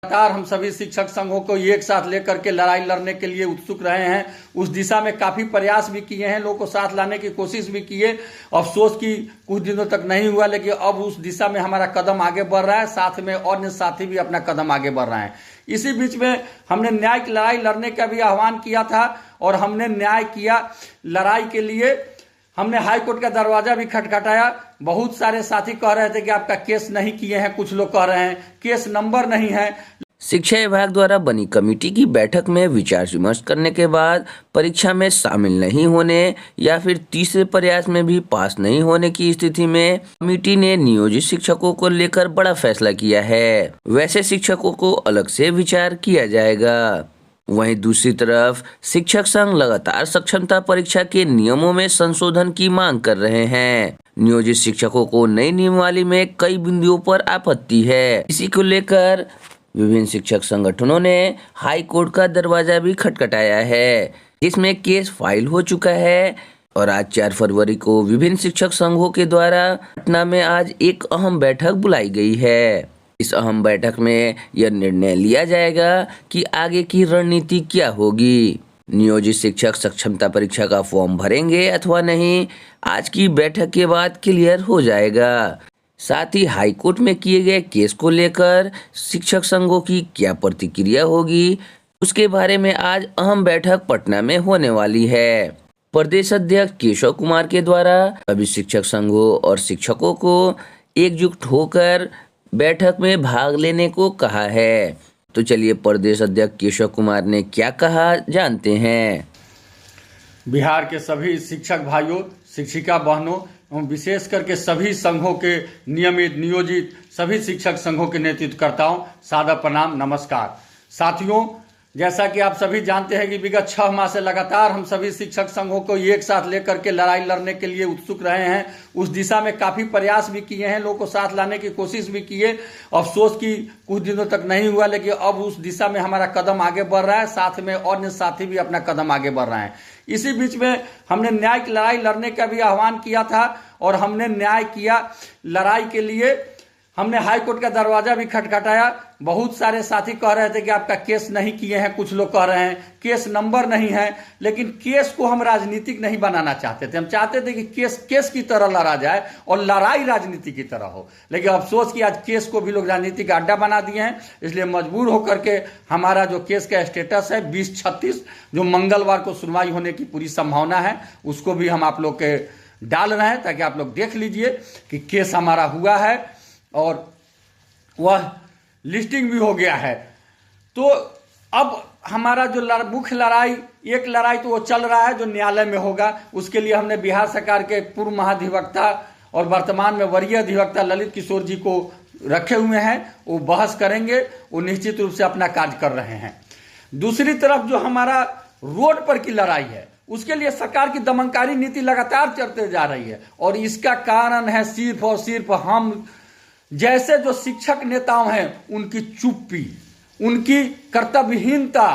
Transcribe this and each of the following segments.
लगातार हम सभी शिक्षक संघों को एक साथ लेकर के लड़ाई लड़ने के लिए उत्सुक रहे हैं। उस दिशा में काफी प्रयास भी किए हैं, लोगों को साथ लाने की कोशिश भी किए। अफसोस कि कुछ दिनों तक नहीं हुआ, लेकिन अब उस दिशा में हमारा कदम आगे बढ़ रहा है, साथ में अन्य साथी भी अपना कदम आगे बढ़ रहे हैं। इसी बीच में हमने न्याय की लड़ाई लड़ने का भी आह्वान किया था और हमने न्याय किया। लड़ाई के लिए हमने हाई कोर्ट का दरवाजा भी खटखटाया। बहुत सारे साथी कह रहे थे कि आपका केस नहीं किए हैं, कुछ लोग कह रहे हैं केस नंबर नहीं है। शिक्षा विभाग द्वारा बनी कमेटी की बैठक में विचार विमर्श करने के बाद परीक्षा में शामिल नहीं होने या फिर तीसरे प्रयास में भी पास नहीं होने की स्थिति में कमेटी ने नियोजित शिक्षकों को लेकर बड़ा फैसला किया है। वैसे शिक्षकों को अलग से विचार किया जाएगा। वहीं दूसरी तरफ शिक्षक संघ लगातार सक्षमता परीक्षा के नियमों में संशोधन की मांग कर रहे हैं। नियोजित शिक्षकों को नई नियमावली में कई बिंदुओं पर आपत्ति है। इसी को लेकर विभिन्न शिक्षक संगठनों ने हाई कोर्ट का दरवाजा भी खटखटाया है, जिसमें केस फाइल हो चुका है। और आज 4 फरवरी को विभिन्न शिक्षक संघों के द्वारा पटना में आज एक अहम बैठक बुलाई गई है। इस अहम बैठक में यह निर्णय लिया जाएगा कि आगे की रणनीति क्या होगी। नियोजित शिक्षक सक्षमता परीक्षा का फॉर्म भरेंगे अथवा नहीं, आज की बैठक के बाद क्लियर हो जाएगा। साथ ही हाई कोर्ट में किए गए केस को लेकर शिक्षक संघों की क्या प्रतिक्रिया होगी, उसके बारे में आज अहम बैठक पटना में होने वाली है। प्रदेश अध्यक्ष केशव कुमार के द्वारा सभी शिक्षक संघों और शिक्षकों को एकजुट होकर बैठक में भाग लेने को कहा है। तो चलिए प्रदेश अध्यक्ष केशव कुमार ने क्या कहा जानते हैं। बिहार के सभी शिक्षक भाइयों, शिक्षिका बहनों एवं विशेष करके सभी संघों के नियमित नियोजित सभी शिक्षक संघों के नेतृत्वकर्ताओं, सादर प्रणाम, नमस्कार। साथियों, जैसा कि आप सभी जानते हैं कि विगत 6 माह से लगातार हम सभी शिक्षक संघों को एक साथ लेकर के लड़ाई लड़ने के लिए उत्सुक रहे हैं। उस दिशा में काफी प्रयास भी किए हैं, लोगों को साथ लाने की कोशिश भी किए। अफसोस कि कुछ दिनों तक नहीं हुआ, लेकिन अब उस दिशा में हमारा कदम आगे बढ़ रहा है, साथ में अन्य साथी भी अपना कदम आगे बढ़ रहे हैं। इसी बीच में हमने न्याय की लड़ाई लड़ने का भी आह्वान किया था और हमने न्याय किया। लड़ाई के लिए हमने हाई कोर्ट का दरवाजा भी खटखटाया। बहुत सारे साथी कह रहे थे कि आपका केस नहीं किए हैं, कुछ लोग कह रहे हैं केस नंबर नहीं है। लेकिन केस को हम राजनीतिक नहीं बनाना चाहते थे। हम चाहते थे कि केस की तरह लड़ा जाए और लड़ाई राजनीति की तरह हो। लेकिन अफसोस कि आज केस को भी लोग राजनीति का अड्डा बना दिए हैं। इसलिए मजबूर होकर के हमारा जो केस का स्टेटस है 2036, जो मंगलवार को सुनवाई होने की पूरी संभावना है, उसको भी हम आप लोग के डाल रहे हैं ताकि आप लोग देख लीजिए कि केस हमारा हुआ है और वह लिस्टिंग भी हो गया है। तो अब हमारा जो मुख्य लड़ाई, एक लड़ाई तो वो चल रहा है जो न्यायालय में होगा। उसके लिए हमने बिहार सरकार के पूर्व महाधिवक्ता और वर्तमान में वरीय अधिवक्ता ललित किशोर जी को रखे हुए हैं। वो बहस करेंगे, वो निश्चित रूप से अपना कार्य कर रहे हैं। दूसरी तरफ जो हमारा रोड पर की लड़ाई है, उसके लिए सरकार की दमनकारी नीति लगातार चलते जा रही है और इसका कारण है सिर्फ और सिर्फ हम जैसे जो शिक्षक नेताओं हैं उनकी चुप्पी, उनकी कर्तव्यहीनता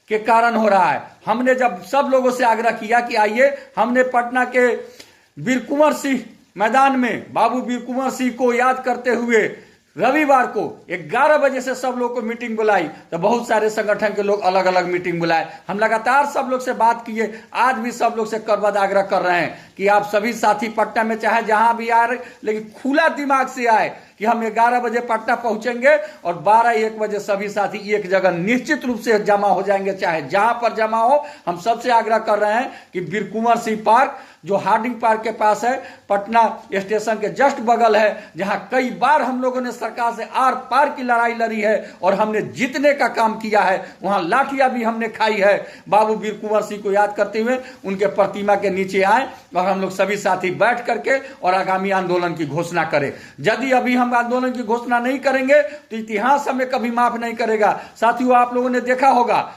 के कारण हो रहा है। हमने जब सब लोगों से आग्रह किया कि आइए, हमने पटना के वीर कुंवर सिंह मैदान में बाबू वीर कुंवर सिंह को याद करते हुए रविवार को 11 बजे से सब लोग को मीटिंग बुलाई। तो बहुत सारे संगठन के लोग अलग अलग मीटिंग बुलाए। हम लगातार सब लोग से बात किए। आज भी सब लोग से करबद्ध आग्रह कर रहे हैं कि आप सभी साथी पटना में चाहे जहां भी आ रहे, लेकिन खुला दिमाग से आए कि हम 11 बजे पटना पहुंचेंगे और 12-1 बजे सभी साथी एक जगह निश्चित रूप से जमा हो जाएंगे। चाहे जहां पर जमा हो, हम सबसे आग्रह कर रहे हैं कि वीर कुंवर सिंह पार्क जो हार्डिंग पार्क के पास है, पटना स्टेशन के जस्ट बगल है, जहां कई बार हम लोगों ने सरकार से आर पार की लड़ाई लड़ी है और हमने जीतने का काम किया है। वहां लाठियां भी हमने खाई है। बाबू वीर कुंवर सिंह को याद करते हुए उनके प्रतिमा के नीचे आए और हम लोग सभी साथी बैठ करके और आगामी आंदोलन की घोषणा करें। यदि अभी हम आंदोलन की घोषणा नहीं करेंगे तो इतिहास हमें कभी माफ नहीं करेगा। साथियों, आप लोगों ने देखा होगा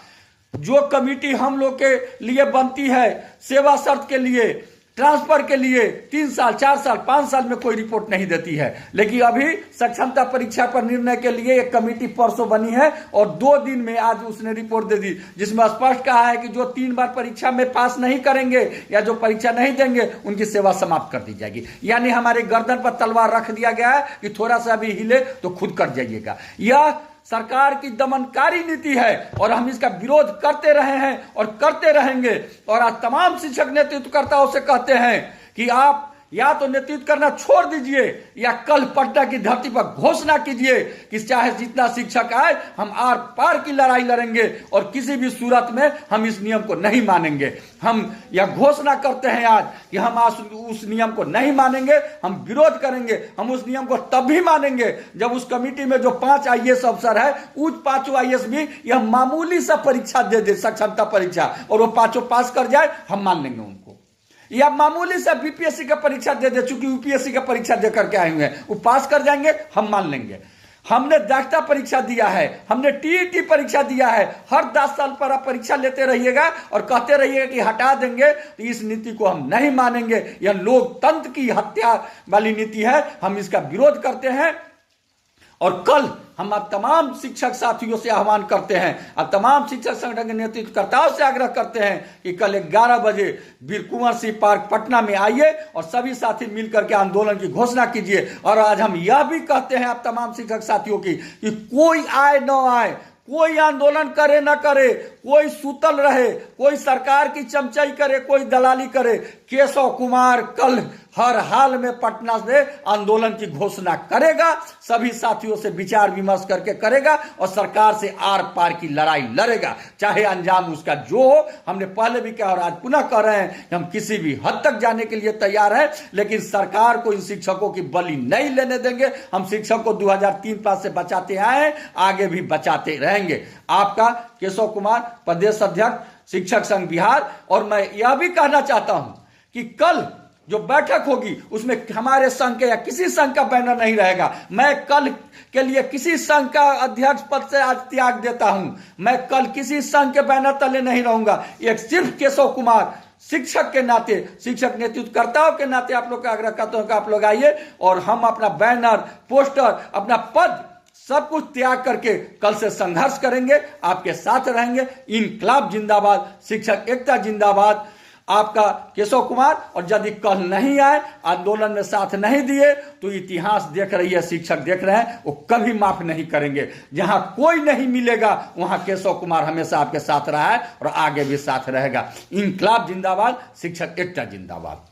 जो कमेटी हम लोग के लिए बनती है सेवा शर्त के लिए, ट्रांसफर के लिए 3 साल, 4 साल, 5 साल में कोई रिपोर्ट नहीं देती है। लेकिन अभी सक्षमता परीक्षा पर निर्णय के लिए एक कमेटी परसों बनी है और 2 दिन में आज उसने रिपोर्ट दे दी, जिसमें स्पष्ट कहा है कि जो 3 बार परीक्षा में पास नहीं करेंगे या जो परीक्षा नहीं देंगे उनकी सेवा समाप्त कर दी जाएगी। यानी हमारे गर्दन पर तलवार रख दिया गया है कि थोड़ा सा भी हिले तो खुद कर जाइएगा। यह सरकार की दमनकारी नीति है और हम इसका विरोध करते रहे हैं और करते रहेंगे। और आज तमाम शिक्षक नेतृत्वकर्ताओं से कहते हैं कि आप या तो नेतृत्व करना छोड़ दीजिए या कल पटना की धरती पर घोषणा कीजिए कि चाहे जितना शिक्षक आए हम आर पार की लड़ाई लड़ेंगे और किसी भी सूरत में हम इस नियम को नहीं मानेंगे। हम यह घोषणा करते हैं आज कि हम आज उस नियम को नहीं मानेंगे, हम विरोध करेंगे। हम उस नियम को तब भी मानेंगे जब उस कमेटी में जो 5 IAS अफसर है, उस 5 IAS भी यह मामूली सा परीक्षा दे दे, सक्षमता परीक्षा, और वो 5 पास कर जाए, हम मान लेंगे उनको। या मामूली सा BPSC का परीक्षा दे दे, चूंकि UPSC का परीक्षा दे करके आए हुए हैं, वो पास कर जाएंगे, हम मान लेंगे। हमने दक्षता परीक्षा दिया है, हमने TET परीक्षा दिया है। हर 10 साल पर आप परीक्षा लेते रहिएगा और कहते रहिएगा कि हटा देंगे, तो इस नीति को हम नहीं मानेंगे। यह लोकतंत्र की हत्या वाली नीति है, हम इसका विरोध करते हैं। और कल हम आप तमाम शिक्षक साथियों से आह्वान करते हैं, अब तमाम शिक्षक संगठन के नेतृत्वकर्ताओं से आग्रह करते हैं कि कल 11 बजे वीर कुंवर सिंह पार्क पटना में आइए और सभी साथी मिलकर के आंदोलन की घोषणा कीजिए। और आज हम यह भी कहते हैं आप तमाम शिक्षक साथियों की कि कोई आए न आए, कोई आंदोलन करे न करे, कोई सूतल रहे, कोई सरकार की चमचाई करे, कोई दलाली करे, केशव कुमार कल हर हाल में पटना से आंदोलन की घोषणा करेगा, सभी साथियों से विचार विमर्श करके करेगा और सरकार से आर पार की लड़ाई लड़ेगा, चाहे अंजाम उसका जो हो। हमने पहले भी कहा और आज पुनः कह रहे हैं कि हम किसी भी हद तक जाने के लिए तैयार हैं, लेकिन सरकार को इन शिक्षकों की बलि नहीं लेने देंगे। हम शिक्षक को 2003 से बचाते आए हैं, आगे भी बचाते रहेंगे। आपका केशव कुमार, प्रदेश अध्यक्ष शिक्षक संघ बिहार। और मैं यह भी कहना चाहता हूं कि कल जो बैठक होगी उसमें हमारे संघ के या किसी संघ का बैनर नहीं रहेगा। मैं कल के लिए किसी संघ का अध्यक्ष पद से आज त्याग देता हूं। मैं कल किसी संघ के बैनर तले नहीं रहूंगा। एक सिर्फ केशव कुमार शिक्षक के नाते, शिक्षक नेतृत्वकर्ताओं के नाते आप लोग का आग्रह करता हूं कि आप लोग आइए और हम अपना बैनर, पोस्टर, अपना पद सब कुछ त्याग करके कल से संघर्ष करेंगे, आपके साथ रहेंगे। इनकलाब जिंदाबाद, शिक्षक एकता जिंदाबाद। आपका केशव कुमार। और यदि कल नहीं आए, आंदोलन में साथ नहीं दिए, तो इतिहास देख रही है, शिक्षक देख रहे हैं, वो कभी माफ नहीं करेंगे। जहां कोई नहीं मिलेगा वहां केशव कुमार हमेशा आपके साथ रहा है और आगे भी साथ रहेगा। इनकलाब जिंदाबाद, शिक्षक एकता जिंदाबाद।